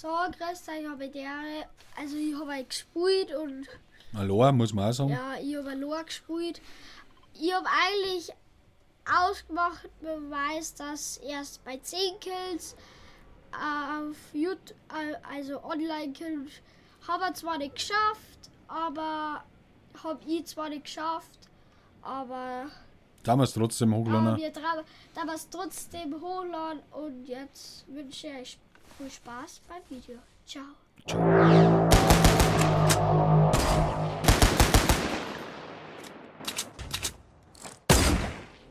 So, grüß euch, ich habe der, also ich habe halt gespielt und Hallo, muss man auch sagen. ja, ich habe allein gespielt. Ich habe eigentlich ausgemacht, Beweis, dass erst bei 10 Kills auf YouTube, also Online-Kills, habe ich zwar nicht geschafft, aber habe ich zwar nicht geschafft, aber Damals trotzdem hochladen. wir damals trotzdem hochladen und jetzt wünsche ich euch viel Spaß beim Video. Ciao.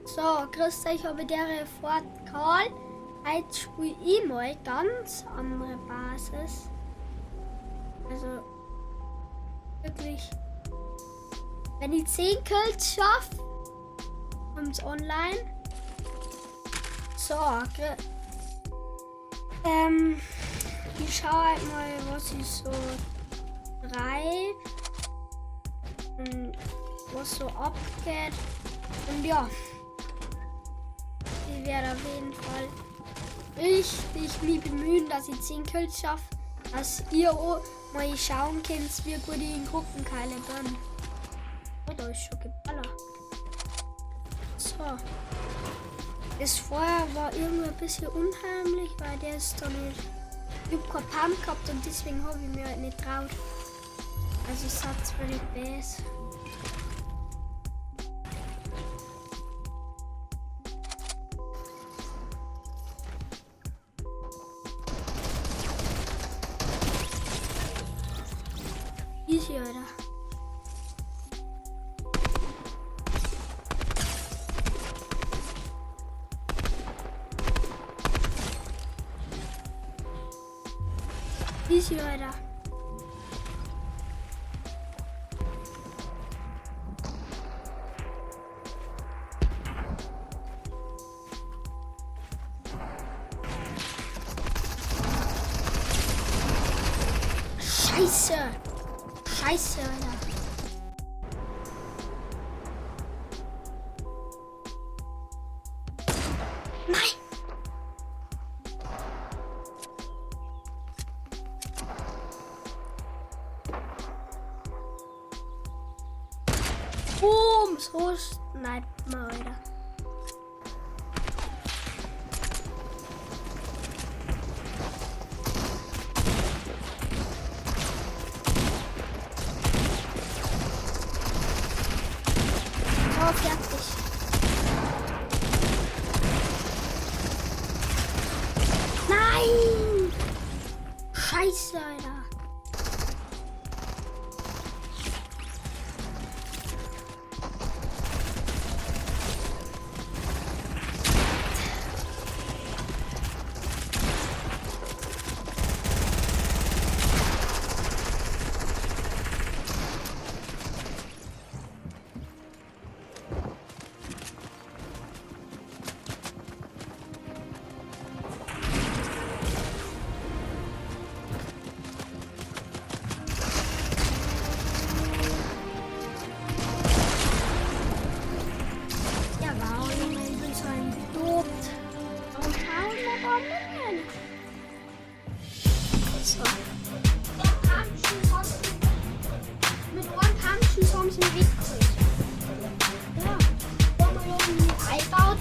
So, grüß euch, habe der Fort Karl. Heute spiele ich mal ganz andere Basis. Also, wirklich, wenn ich 10 Kills schaffe, kommt's online. So, ich schaue halt mal, was ich so treibe und was so abgeht. Und ja, ich werde auf jeden Fall richtig mich bemühen, dass ich 10 Kills schaffe, dass ihr auch mal schauen könnt, wie gut ich in Gruppenkeile bin. Oh, da ist schon geballert. So. Das Feuer war irgendwie ein bisschen unheimlich, weil der ist da nicht. Ich hab keinen Pump gehabt und deswegen habe ich mir halt nicht traut. Also es hat zwar nicht besser. Easy, Alter. Easy, Alter. Scheiße! Scheiße, Alter. Nein! Boom! So sniped man, Alter. So, fertig. Nein! Scheiße, Alter. Ja, wow, Junge, ich bin so ein Idiot. Warum hauen wir da mit? So. Mit einem Pumpschuss haben sie mich weggekriegt. Ja, wenn man irgendwie einbaut,